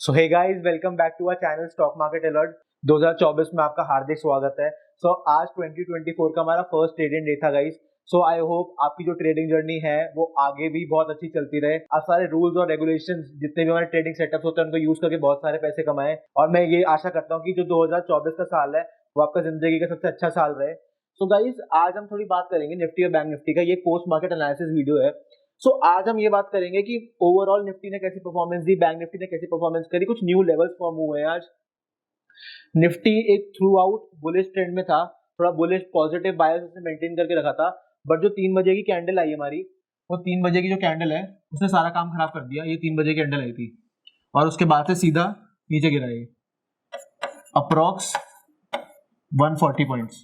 So hey guys, welcome back to our channel stock market alert. 2024 में आपका हार्दिक स्वागत है। आज 2024 का हमारा फर्स्ट ट्रेडिंग डे था गाइस। आई होप आपकी जो ट्रेडिंग जर्नी है वो आगे भी बहुत अच्छी चलती रहे। आप सारे रूल्स और रेगुलेशंस जितने भी हमारे ट्रेडिंग सेटअप्स होते हैं उनको यूज करके बहुत सारे पैसे कमाएं। और मैं ये आशा करता हूँ कि जो 2024 का साल है वो आपका जिंदगी का सबसे अच्छा साल रहे। गाइस, आज हम थोड़ी बात करेंगे निफ्टी और बैंक निफ्टी का। ये पोस्ट मार्केट एनालिसिस वीडियो है। आज हम ये बात करेंगे कि ओवरऑल निफ्टी ने कैसी परफॉर्मेंस दी, बैंक निफ्टी ने कैसी परफॉर्मेंस करी, कुछ न्यू लेवल्स फॉर्म हुए हैं। आज निफ्टी एक थ्रू आउट बुलिश ट्रेंड में था, थोड़ा बुलिश पॉजिटिव बायस उसने मेंटेन करके रखा था। बट जो 3 बजे की कैंडल आई हमारी, वो 3 बजे की जो कैंडल है उसने सारा काम खराब कर दिया। ये 3 बजे की कैंडल आई थी और उसके बाद से सीधा नीचे गिरा ये अप्रॉक्स 140 पॉइंट्स।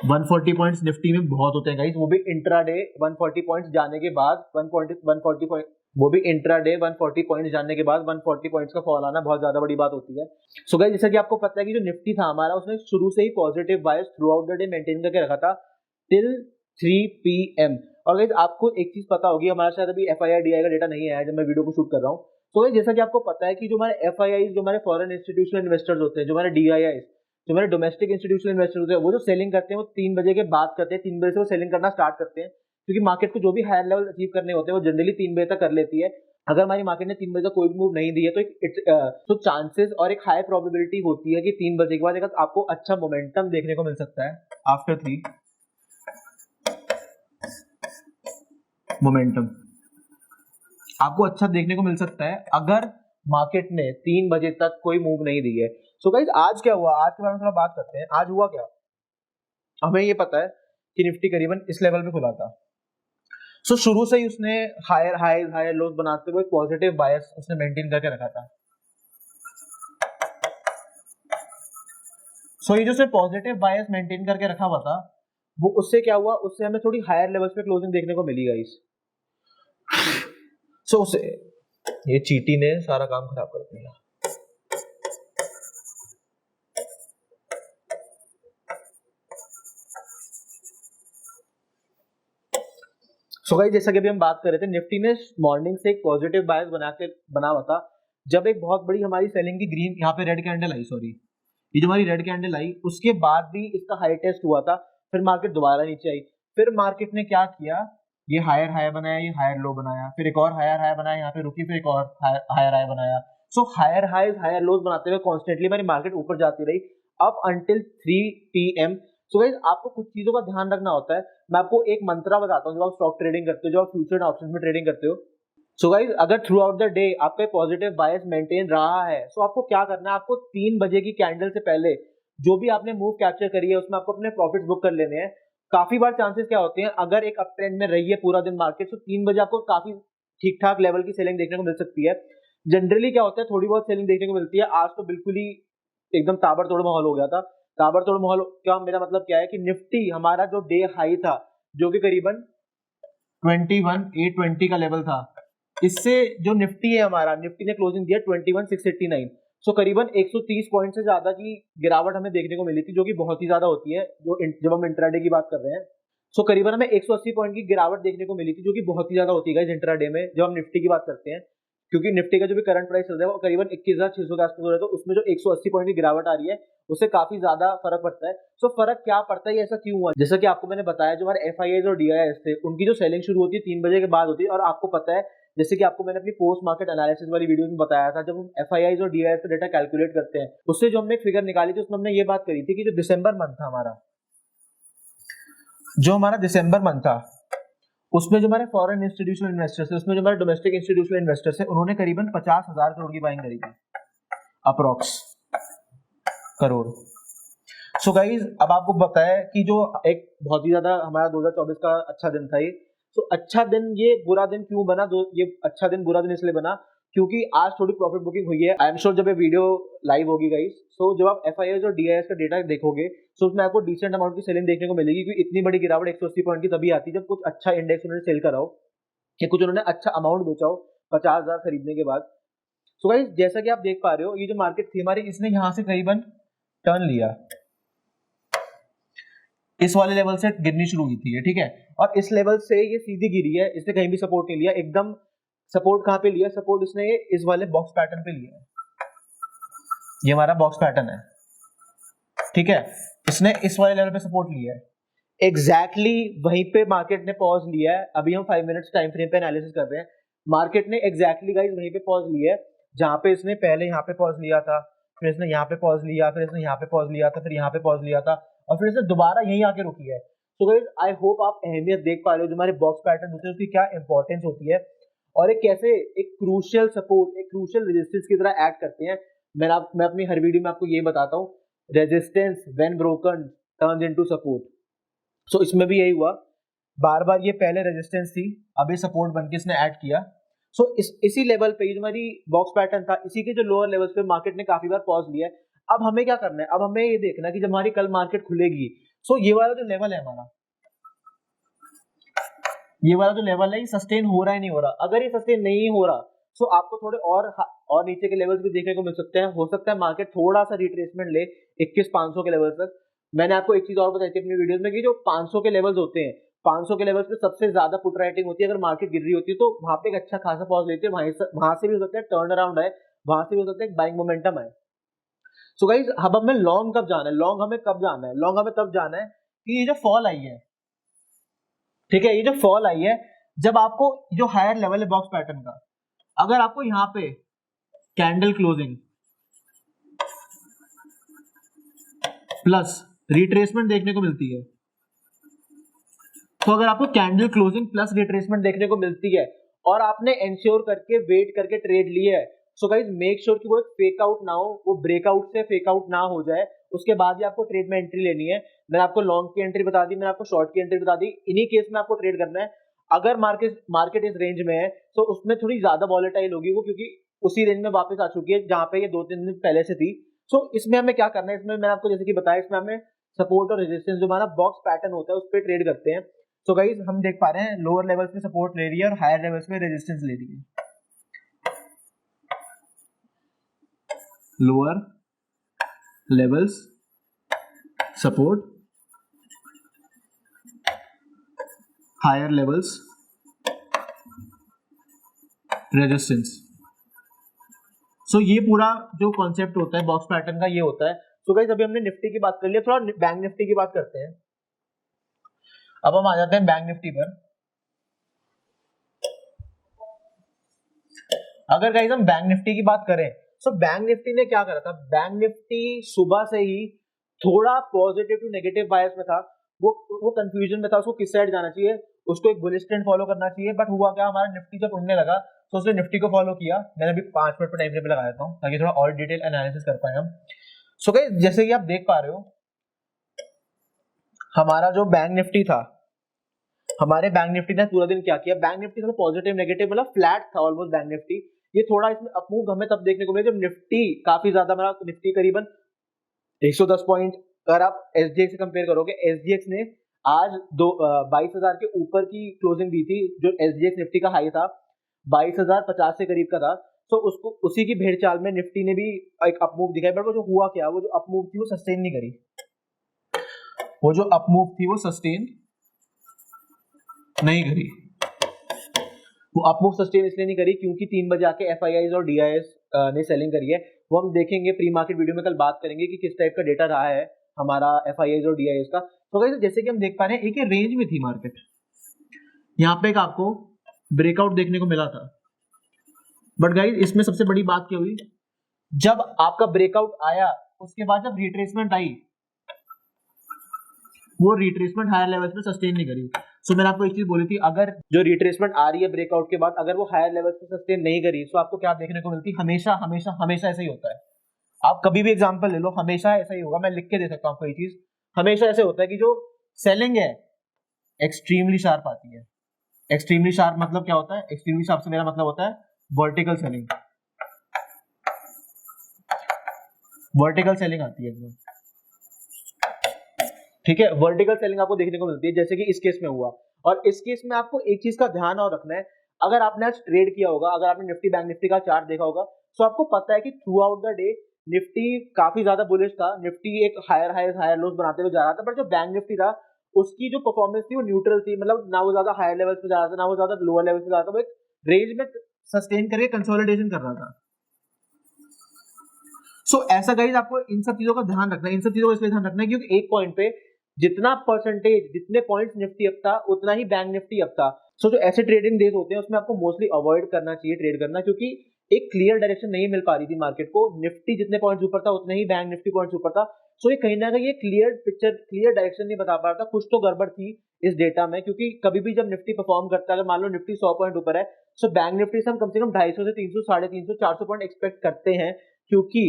140 पॉइंट्स निफ्टी में बहुत होते हैं गाइस, वो भी इंट्राडे 140 पॉइंट्स जाने के बाद 140 पॉइंट, वो भी इंट्राडे 140 पॉइंट्स जाने के बाद 140 पॉइंट्स का फॉल आना बहुत ज्यादा बड़ी बात होती है। गाइस, जैसा कि आपको पता है कि जो निफ्टी था हमारा, उसने शुरू से ही positive bias throughout the day maintain करके रखा था टिल 3 PM। और गाइस, आपको एक चीज पता होगी, हमारा शायद अभी FII DI का डेटा नहीं आया जब मैं वीडियो को शूट कर रहा हूँ। गाइस, जैसा कि आपको पता है कि जो हमारे FII, जो हमारे फॉरेन इंस्टीट्यूशनल इन्वेस्टर्स होते हैं, जो हमारे DII, जो हमारे डोमेस्टिक इंस्टीट्यूशनल इन्वेस्टर होते हैं, वो जो सेलिंग करते हैं वो 3 बजे के बाद करते हैं। 3 बजे से वो सेलिंग करना स्टार्ट करते हैं, क्योंकि मार्केट को जो भी हायर लेवल अचीव करने होते हैं वो जनरली 3 बजे तक कर लेती है। अगर हमारी मार्केट ने 3 बजे तक कोई भी मूव नहीं दी है तो चांसेस और एक हाई प्रोबेबिलिटी होती है कि 3 बजे के बाद एक आपको अच्छा मोमेंटम देखने को मिल सकता है। आफ्टर 3 मोमेंटम आपको अच्छा देखने को मिल सकता है अगर मार्केट ने 3 बजे तक कोई मूव नहीं दी है। गाइस, आज क्या हुआ, आज के बारे में थोड़ा बात करते हैं। आज हुआ क्या, हमें ये पता है कि निफ्टी करीबन इस लेवल पे खुला था। शुरू से ही उसने हायर हाईज हायर लोज बनाते हुए पॉजिटिव बायस उसने मेंटेन करके रखा था। ये जो पॉजिटिव बायस मेंटेन करके रखा हुआ था, वो उससे क्या हुआ, उससे हमें थोड़ी हायर लेवल्स पे क्लोजिंग देखने को मिली गाइस। उसे ये चीटी ने सारा काम खराब कर दिया। गाइस, जैसा कि अभी हम बात कर रहे थे, निफ्टी ने मॉर्निंग से एक पॉजिटिव बायस बना हुआ था। जब एक बहुत बड़ी हमारी सेलिंग की ग्रीन, यहाँ पे रेड कैंडल आई, ये जो हमारी रेड कैंडल आई, उसके बाद भी इसका हाई टेस्ट हुआ था। फिर मार्केट दोबारा नीचे आई। फिर मार्केट ने क्या किया, ये हायर हाई बनाया, ये हायर लो बनाया, फिर एक और हायर हाई बनाया, यहाँ पे रुकी, फिर एक और हायर हाई बनाया। हायर हाईज हायर लोज बनाते हुए कॉन्स्टेंटली हमारी मार्केट ऊपर जाती रही अप अंटिल 3 PM। गाइस, आपको कुछ चीजों का ध्यान रखना होता है। मैं आपको एक मंत्रा बताता हूँ जब आप स्टॉक ट्रेडिंग करते हो, जब आप फ्यूचर ऑप्शन में ट्रेडिंग करते हो। गाइस, अगर थ्रू आउट द डे आपका पॉजिटिव बायस मेंटेन रहा है, आपको क्या करना है, आपको 3 बजे की कैंडल से पहले जो भी आपने मूव कैप्चर करी है उसमें आपको अपने प्रॉफिट बुक कर लेने हैं। काफी बार चांसेस क्या होते हैं, अगर एक अप ट्रेंड में रही है पूरा दिन मार्केट, तो 3 बजे आपको काफी ठीक ठाक लेवल की सेलिंग देखने को मिल सकती है। जनरली क्या होता है, थोड़ी बहुत सेलिंग देखने को मिलती है। आज तो बिल्कुल ही एकदम ताबड़तोड़ माहौल हो गया था। ताबड़तोड़ माहौल क्या, मेरा मतलब क्या है कि निफ्टी हमारा जो डे हाई था, जो कि करीबन 21,820 का लेवल था, इससे जो निफ्टी है हमारा, निफ्टी ने क्लोजिंग दिया 21,689। करीबन 130 पॉइंट से ज्यादा की गिरावट हमें देखने को मिली थी, जो कि बहुत ही ज्यादा होती है जब हम इंट्राडे की बात कर रहे हैं। करीबन हमें 180 पॉइंट की गिरावट देखने को मिली थी, जो कि बहुत ही ज्यादा होती है इंट्राडे में जब हम निफ्टी की बात करते हैं, क्योंकि निफ्टी का जो भी करंट प्राइस चल रहा है वो करीबन 21,600 के आसपास हो रहा है। तो उसमें जो 180 पॉइंट की गिरावट आ रही है उससे काफी ज्यादा फर्क पड़ता है। फर्क क्या पड़ता है, ये ऐसा क्यों हुआ, जैसा कि आपको मैंने बताया, जो हमारे FIIs और DIIs थे उनकी जो सेलिंग शुरू होती है 3 बजे के बाद होती है। और आपको पता है, जैसे कि आपको मैंने अपनी पोस्ट मार्केट एनालिसिस वाली वीडियो में बताया था, जब हम FIIs और DIIs का डेटा कैलकुलेट करते हैं, उससे जो हमने एक फिगर निकाली थी, उसमें हमने ये बात करी थी कि जो दिसंबर मंथ था हमारा, जो हमारा दिसंबर मंथ था, उसमें जो हमारे फॉरेन इंस्टीट्यूशनल इन्वेस्टर्स है, उसमें जो हमारे डोमेस्टिक इंस्टीट्यूशनल इन्वेस्टर्स है, उन्होंने करीबन 50,000 करोड़ की बाइंग करी थी, अप्रोक्स करोड़। गाइस, अब आपको पता है कि जो एक बहुत ही ज्यादा हमारा 2024 का अच्छा दिन था ये। अच्छा दिन, ये बुरा दिन क्यों बना, ये अच्छा दिन बुरा दिन इसलिए बना क्योंकि आज थोड़ी प्रॉफिट बुकिंग हुई है। आई एम श्योर जब ये वीडियो लाइव होगी गाइस, जब आप FIIs और DIIs का डेटा देखोगे, उसमें आपको डिसेंट अमाउंट की सेलिंग देखने को मिलेगी, क्योंकि इतनी बड़ी गिरावट 180 पॉइंट की तभी आती है जब कुछ अच्छा इंडेक्स उन्होंने सेल करा हो, या कुछ उन्होंने अच्छा अमाउंट बेचा हो 50,000 खरीदने के बाद। गाइस, जैसा कि आप देख पा रहे हो, ये जो मार्केट थी हमारी, इसने यहाँ से करीबन टर्न लिया, इस वाले लेवल से गिरनी शुरू हुई थी, ठीक है, और इस लेवल से ये सीधी गिरी है, इसने कहीं भी सपोर्ट नहीं लिया, एकदम सपोर्ट कहाँ पे लिया, सपोर्ट इसने इस वाले बॉक्स पैटर्न पे लिया है, ये हमारा बॉक्स पैटर्न है, ठीक है, इसने इस वाले लेवल पे सपोर्ट लिया है, एग्जैक्टली वहीं पे मार्केट ने पॉज लिया है। अभी हम 5 मिनट्स टाइम फ्रेम पे एनालिसिस कर रहे हैं, मार्केट ने एग्जैक्टली गाइस वहीं पे पॉज लिया है जहां पे इसने पहले यहाँ पे पॉज लिया था, फिर इसने यहाँ पे पॉज लिया, फिर इसने यहाँ पे पॉज लिया था, फिर यहाँ पे पॉज लिया था, और फिर इसने दोबारा यहीं आके रुकी है। तो गाइस आई होप आप अहमियत देख पा रहे हो जो हमारे बॉक्स पैटर्न होते हैं उसकी क्या इंपॉर्टेंस होती है और एक कैसे एक क्रूशियल सपोर्ट, एक क्रूशियल रेजिस्टेंस की तरह एक्ट करते हैं। मैं अपनी हर वीडियो में आपको ये बताता हूँ, resistance when broken turns into support. So इसमें भी यही हुआ, बार बार ये पहले रेजिस्टेंस थी, अब ये सपोर्ट बनके इसने ऐड किया। सो इसी लेवल पे जो हमारी बॉक्स पैटर्न था, इसी के जो लोअर लेवल्स पे मार्केट ने काफी बार पॉज लिया है। अब हमें क्या करना है, अब हमें ये देखना है कि जब हमारी कल मार्केट खुलेगी, सो ये वाला जो लेवल है हमारा, ये वाला जो लेवल है ये सस्टेन हो रहा है नहीं हो रहा। अगर ये सस्टेन नहीं हो रहा सो आपको थोड़े और नीचे के लेवल्स भी देखने को मिल सकते हैं। हो सकता है मार्केट थोड़ा सा रिट्रेसमेंट ले 21,500 के लेवल तक। मैंने आपको एक चीज और बताई थी अपनी वीडियोस में कि जो 500 के लेवल्स होते हैं, 500 के लेवल्स पे सबसे ज्यादा पुट राइटिंग होती है। अगर मार्केट गिर रही होती है तो वहां पे एक अच्छा खासा पॉज लेती है, वहां से भी हो सकता है टर्न अराउंड आए, वहां से भी हो सकता है बाइंग मोमेंटम आए। सो गाइस अब हमें लॉन्ग कब जाना है, लॉन्ग हमें कब जाना है, लॉन्ग हमें तब जाना है कि ये जो फॉल आई है, ठीक है, ये जो फॉल आई है, जब आपको जो हायर लेवल है बॉक्स पैटर्न का, अगर आपको यहाँ पे कैंडल क्लोजिंग प्लस रिट्रेसमेंट देखने को मिलती है, तो अगर आपको कैंडल क्लोजिंग प्लस रिट्रेसमेंट देखने को मिलती है और आपने एंश्योर करके वेट करके ट्रेड लिया है, सो गाइस मेक श्योर कि वो एक फेक आउट ना हो, वो ब्रेकआउट से फेक आउट ना हो जाए, उसके बाद ही आपको ट्रेड में एंट्री लेनी है। मैंने आपको लॉन्ग की एंट्री बता दी, मैंने आपको शॉर्ट की एंट्री बता दी, इन्हीं केस में आपको ट्रेड करना है। अगर मार्केट इस रेंज में है तो उसमें थोड़ी ज्यादा वॉलेटाइल होगी वो, क्योंकि उसी रेंज में वापस आ चुकी है जहां पे ये 2-3 दिन पहले से थी। सो इसमें हमें क्या करना है, इसमें मैंने आपको जैसे कि बताया, इसमें हमें सपोर्ट और रेजिस्टेंस जो हमारा बॉक्स पैटर्न होता है उस पर ट्रेड करते हैं। सो गाइस हम देख पा रहे हैं लोअर लेवल्स में सपोर्ट ले रही है और हायर लेवल्स में रेजिस्टेंस ले रही है। Lower levels support, higher levels resistance. So ये पूरा जो कॉन्सेप्ट होता है बॉक्स पैटर्न का ये होता है। सो गाइस अभी हमने निफ्टी की बात कर लिया, थोड़ा बैंक निफ्टी की बात करते हैं। अब हम आ जाते हैं बैंक निफ्टी पर। अगर गाइस हम बैंक निफ्टी की बात करें, सो बैंक निफ्टी ने क्या करा था, बैंक निफ्टी सुबह से ही थोड़ा पॉजिटिव टू नेगेटिव बायस में था, वो कंफ्यूजन में था उसको किस साइड जाना चाहिए, उसको एक बुलिश ट्रेंड फॉलो करना चाहिए। बट हुआ क्या, हमारा निफ्टी जब उड़ने लगा तो उसने निफ्टी को फॉलो किया। मैंने अभी 5 मिनट पर टाइम फ्रेम पे लगा देता हूँ ताकि थोड़ा और डिटेल एनालिसिस कर पाए हम। सो गाइस जैसे कि आप देख पा रहे हो, हमारा जो बैंक निफ्टी था, हमारे बैंक निफ्टी ने पूरा दिन क्या किया, बैंक निफ्टी थोड़ा पॉजिटिव नेगेटिव मतलब फ्लैट था ऑलमोस्ट बैंक निफ्टी। ये थोड़ा इसमें अपमूव हमें तब देखने को मिला जब निफ्टी काफी ज्यादा, हमारा निफ्टी करीबन 110 पॉइंट, अगर आप एसजीएक्स से कंपेयर करोगे, एसजीएक्स ने आज 22,000 के ऊपर की क्लोजिंग दी थी। जो एसजीएक्स निफ्टी का हाई था 22,050 के करीब का था। तो उसको उसी की भेड़ चाल में निफ्टी ने भी एक अपमूव दिखाई, बट वो जो हुआ क्या, वो जो अपमूव थी वो सस्टेन नहीं करी, वो जो अपमूव थी वो सस्टेन नहीं करी। वो अपमूव सस्टेन इसलिए नहीं करी क्योंकि 3 बजे आके एफआईआईज और डीआईएस ने सेलिंग करी है। वो हम देखेंगे प्री मार्केट वीडियो में, कल बात करेंगे कि किस टाइप का डेटा रहा है हमारा एफआईआईज और डीआईएस का। तो गाइस जैसे कि हम देख पा रहे हैं एक रेंज में थी मार्केट, यहाँ पे एक आपको ब्रेकआउट देखने को मिला था। बट गाइस इसमें सबसे बड़ी बात क्या हुई, जब आपका ब्रेकआउट आया उसके बाद जब रिट्रेसमेंट आई, वो रिट्रेसमेंट हायर लेवल्स पे सस्टेन नहीं करी। सो मैंने आपको एक चीज बोली थी, अगर जो रिट्रेसमेंट आ रही है ब्रेकआउट के बाद, अगर वो हायर लेवल्स पे सस्टेन नहीं करी तो आपको क्या देखने को मिलती, हमेशा हमेशा हमेशा ऐसा ही होता है। आप कभी भी एग्जांपल ले लो, हमेशा ऐसा ही होगा। मैं लिख के दे सकता हूँ आपको ये चीज, हमेशा ऐसे होता है कि जो सेलिंग है एक्सट्रीमली शार्प आती है। एक्सट्रीमली शार्प मतलब क्या होता है, एक्सट्रीमली शार्प से मेरा मतलब होता है वर्टिकल सेलिंग, वर्टिकल सेलिंग आती है एकदम, ठीक है। वर्टिकल सेलिंग आपको देखने को मिलती है जैसे कि इस केस में हुआ। और इस केस में आपको एक चीज का ध्यान और रखना है, अगर आपने आज ट्रेड किया होगा, अगर आपने निफ्टी बैंक निफ्टी का चार्ट देखा होगा, तो आपको पता है कि through out the day Nifty काफी ज्यादा बुलिश था, निफ्टी एक हायर हायर हायर लोस बनाते हुए जा रहा था। बट जो बैंक निफ्टी था उसकी जो परफॉर्मेंस थी वो न्यूट्रल थी, मतलब ना वो ज्यादा हायर लेवल्स पे जा रहा था ना वो ज्यादा लोअर लेवल्स पे जा रहा था, वो एक रेंज में सस्टेन करके कंसोलिडेशन कर रहा था। ऐसा गाइस आपको इन सब चीजों का ध्यान रखना है, इन सब चीजों का इसलिए ध्यान रखना है क्योंकि एक पॉइंट पे जितना परसेंटेज, जितने पॉइंट्स निफ्टी अप था उतना ही बैंक निफ्टी अप था। जो ऐसे ट्रेडिंग डेज होते हैं उसमें आपको मोस्टली अवॉइड करना चाहिए ट्रेड करना, क्योंकि एक क्लियर डायरेक्शन नहीं मिल पा रही थी मार्केट को। निफ्टी जितने पॉइंट्स ऊपर था उतने ही बैंक निफ्टी पॉइंट्स ऊपर था। ये कहीं ना कहीं ये क्लियर पिक्चर, क्लियर डायरेक्शन नहीं बता पा रहा था। कुछ तो गड़बड़ थी इस डेटा में, क्योंकि कभी भी जब निफ्टी परफॉर्म करता है, अगर मान लो निफ्टी 100 पॉइंट ऊपर है, बैंक निफ्टी से हम कम 250 से 300, 350, 400 पॉइंट एक्सपेक्ट करते हैं, क्योंकि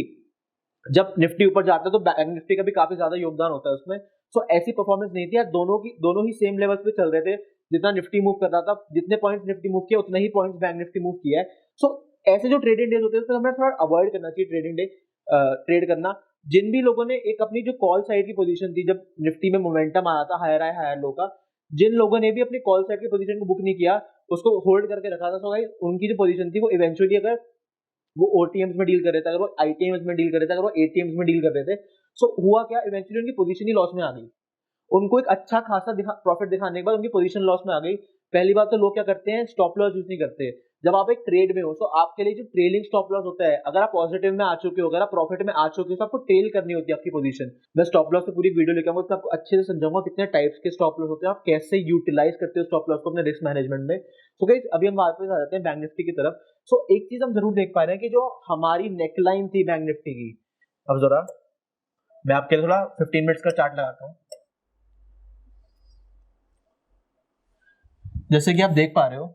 जब निफ्टी ऊपर जाता है तो बैंक निफ्टी का भी काफी ज्यादा योगदान होता है उसमें। ऐसी परफॉर्मेंस नहीं थी यार, दोनों ही सेम लेवल्स पे चल रहे थे। जितना निफ्टी मूव कर रहा था, जितने पॉइंट्स निफ्टी मूव किया उतने ही पॉइंट्स बैंक निफ्टी मूव किया है। ऐसे जो ट्रेडिंग डेज होते हैं उसमें हमें थोड़ा अवॉइड करना चाहिए ट्रेडिंग डे ट्रेड करना। जिन भी लोगों ने एक अपनी जो कॉल साइड की पोजीशन थी, जब निफ्टी में मोमेंटम आया था हायर हाई हायर लो का, जिन लोगों ने भी अपनी कॉल साइड की पोजीशन को बुक नहीं किया, उसको होल्ड करके रखा था, उनकी जो पोजीशन थी वो इवेंचुअली, अगर वो ओटीएम्स में डील कर रहे थे, अगर वो आईटीएम्स में डील कर रहे थे, अगर वो एटीएम्स में डील कर रहे थे, हुआ क्या, इवेंचुअली उनकी पोजीशन ही लॉस में आ गई। उनको एक अच्छा खासा प्रॉफिट दिखाने के बाद उनकी पोजीशन लॉस में आ गई। पहली बात तो लोग क्या करते हैं, स्टॉप लॉस यूज नहीं करते। जब आप एक ट्रेड में हो तो आपके लिए जो ट्रेलिंग स्टॉप लॉस होता है, अगर आप पॉजिटिव में आ चुके हो, अगर आप प्रॉफिट में आ चुके हो, तो आपको ट्रेल करनी होती है आपकी पोजीशन। मैं स्टॉप लॉस पे पूरी वीडियो लेकर आऊंगा, तो आपको अच्छे से समझाऊंगा कितने टाइप्स के स्टॉप लॉस होते हैं, आप कैसे यूटिलाइज करते हो स्टॉप लॉस को अपने रिस्क मैनेजमेंट में। तो गाइस अभी हम वापस आ जाते हैं बैंक निफ्टी की तरफ। एक चीज हम जरूर देख पा रहे हैं कि जो हमारी नेकलाइन थी बैंक निफ्टी की, अब जरा मैं आपके लिए थोड़ा 15 मिनट्स का चार्ट लगाता हूँ। जैसे कि आप देख पा रहे हो,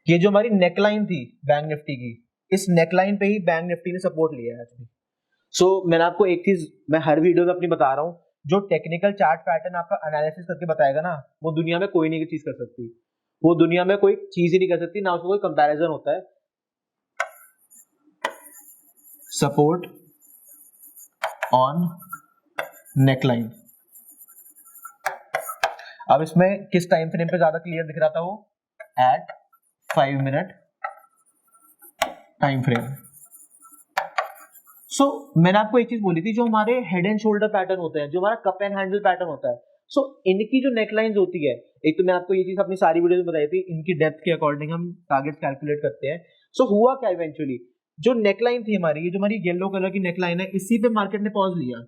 ये जो हमारी नेकलाइन थी बैंक निफ्टी की, इस नेकलाइन पे ही बैंक निफ्टी ने सपोर्ट लिया है एक्चुअली। मैंने आपको एक चीज मैं हर वीडियो में अपनी बता रहा हूँ, जो टेक्निकल चार्ट पैटर्न आपका एनालिसिस करके बताएगा ना, वो दुनिया में कोई नहीं चीज कर सकती, वो दुनिया में कोई चीज ही नहीं कर सकती, ना उसको कोई कंपैरिजन होता है। सपोर्ट ऑन नेकलाइन, अब इसमें किस टाइम फ्रेम पे ज्यादा क्लियर दिख रहा था, वो एट 5 मिनट टाइम फ्रेम। मैंने आपको एक चीज बोली थी, जो हमारे हेड एंड शोल्डर पैटर्न होते हैं, जो हमारा कप एंड हैंडल पैटर्न होता है, इनकी जो नेकलाइंस होती है, एक तो मैं आपको ये चीज अपनी सारी वीडियो में बताई थी, इनकी डेप्थ के अकॉर्डिंग हम टारगेट कैलकुलेट करते हैं। हुआ क्या, इवेंचुअली जो नेकलाइन थी हमारी, ये जो हमारी येलो कलर की नेकलाइन है, इसी पे मार्केट ने पॉज लिया,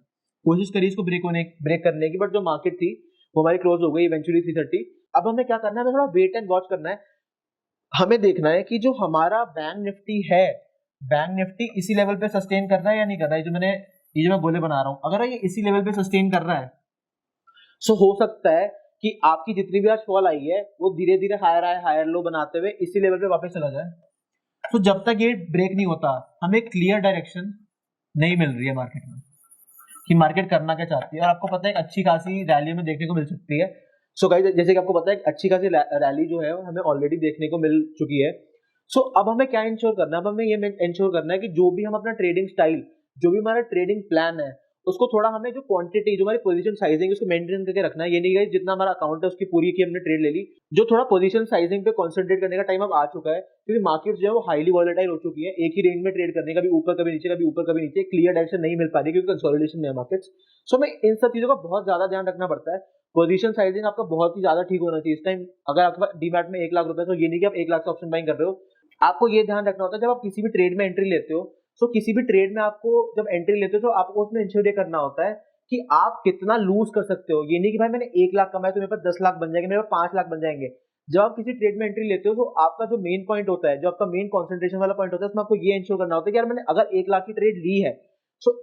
कोशिश करी इसको ब्रेक करने की, बट जो मार्केट थी वो हमारी क्लोज हो गई इवेंचुअली 330। अब हमें क्या करना है, हमें थोड़ा वेट एंड वॉच करना है। हमें देखना है कि जो हमारा बैंक निफ्टी है, बैंक निफ्टी इसी लेवल पे सस्टेन कर रहा है या नहीं कर रहा है। ये जो मैं गोले बना रहा हूं, अगर ये इसी लेवल पे सस्टेन कर रहा है, हो सकता है कि आपकी जितनी भी आज फॉल आई है वो धीरे धीरे हायर लो बनाते हुए इसी लेवल पे वापस चला जाए। जब तक ये ब्रेक नहीं होता, हमें क्लियर डायरेक्शन नहीं मिल रही है मार्केट में कि मार्केट करना क्या चाहती है। और आपको पता है अच्छी खासी रैली में देखने को मिल सकती है। गाइस जैसे कि आपको पता है अच्छी खासी रैली जो है हमें ऑलरेडी देखने को मिल चुकी है। अब हमें क्या इंश्योर करना है, अब हमें ये इंश्योर करना है कि जो भी हम अपना ट्रेडिंग स्टाइल, जो भी हमारा ट्रेडिंग प्लान है, उसको थोड़ा हमें जो क्वांटिटी, जो हमारी पोजीशन साइजिंग, उसको मेंटेन करके रखना है। ये नहीं है जितना हमारा अकाउंट है उसकी पूरी की हमने ट्रेड ले ली, जो थोड़ा पोजीशन साइजिंग पे कंसंट्रेट करने का टाइम अब आ चुका है, क्योंकि मार्केट जो है वो हाईली वॉलेटाइल हो चुकी है। एक ही रेंज में ट्रेड करने का, भी ऊपर कभी नीचे, कभी ऊपर कभी नीचे, क्लियर डायरेक्शन नहीं मिल पा रही क्योंकि कंसोलिडेशन में है मार्केट्स। हमें इन सब चीजों का बहुत ज्यादा ध्यान रखना पड़ता है। पोजीशन साइजिंग आपका बहुत ही ज्यादा ठीक होना चाहिए इस टाइम। अगर आपके पास डीमैट में 1 लाख रुपए, तो ये नहीं कि आप 1 लाख से ऑप्शन बाइंग कर रहे हो। आपको ये ध्यान रखना होता है जब आप किसी भी ट्रेड में एंट्री लेते हो, किसी भी ट्रेड में आपको जब एंट्री लेते हो तो आपको उसमें इंश्योर ये करना होता है कि आप कितना लूज कर सकते हो। ये नहीं कि भाई मैंने 1 लाख कमाया तो मेरे पास 10 लाख बन जाएंगे, मेरे पास 5 लाख बन जाएंगे। जब आप किसी ट्रेड में एंट्री लेते हो तो आपका जो मेन पॉइंट होता है, जो आपका मेन कॉन्सेंट्रेशन वाला पॉइंट होता है, उसमें आपको ये इंश्योर करना होता है कि यार मैंने अगर 1 लाख की ट्रेड ली है,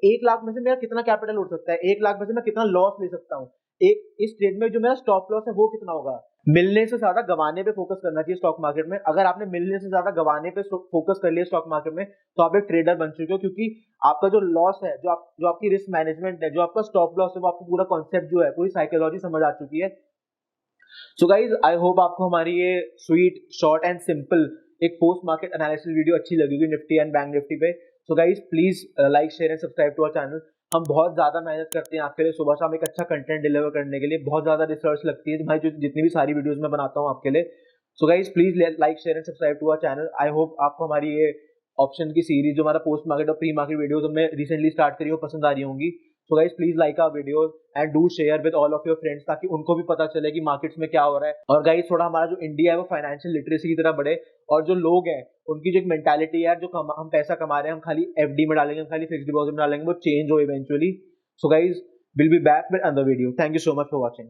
1 लाख में से मेरा कितना कैपिटल उठ सकता है, 1 लाख में से मैं कितना लॉस ले सकता हूँ, एक इस ट्रेड में जो मेरा स्टॉप लॉस है वो कितना होगा। मिलने से ज्यादा गवाने पे फोकस करना चाहिए स्टॉक मार्केट में। अगर आपने मिलने से ज्यादा गवाने पे फोकस कर लिया स्टॉक मार्केट में, तो आप एक ट्रेडर बन चुके हो, क्योंकि आपका जो लॉस है, जो आपकी रिस्क मैनेजमेंट है, जो आपका स्टॉप लॉस है, वो आपको पूरा कॉन्सेप्ट जो है, पूरी साइकोलॉजी समझ आ चुकी है। गाइज आई होप आपको हमारी ये स्वीट, शॉर्ट एंड सिंपल एक पोस्ट मार्केट एनालिसिस वीडियो अच्छी लगी होगी निफ्टी एंड बैंक निफ्टी पे। Guys please like, share and subscribe to our channel. हम बहुत ज्यादा मेहनत करते हैं आपके लिए, सुबह शाम एक अच्छा कंटेंट डिलीवर करने के लिए बहुत ज्यादा रिसर्च लगती है भाई, जो जितनी भी सारी वीडियोस मैं बनाता हूँ आपके लिए। Guys please like, share and subscribe to our channel. I hope आपको हमारी ये ऑप्शन की सीरीज, जो हमारा पोस्ट मार्केट और प्री मार्केट वीडियोस हमने रिसेंटली स्टार्ट करी, वो पसंद आ रही होंगी। So guys please like our videos and do share with all of your friends, ताकि उनको भी पता चले कि मार्केट्स में क्या हो रहा है। और गाइस थोड़ा हमारा जो इंडिया है वो फाइनेंशियल लिटरेसी की तरह बढ़े, और जो लोग हैं उनकी जो एक मेंटालिटी है, जो हम पैसा कमा रहे हैं हम खाली एफडी में डालेंगे, हम खाली फिक्स्ड डिपॉजिट में डालेंगे, वो चेंज हो eventually. So guys will be back with another video. Thank you so much for watching.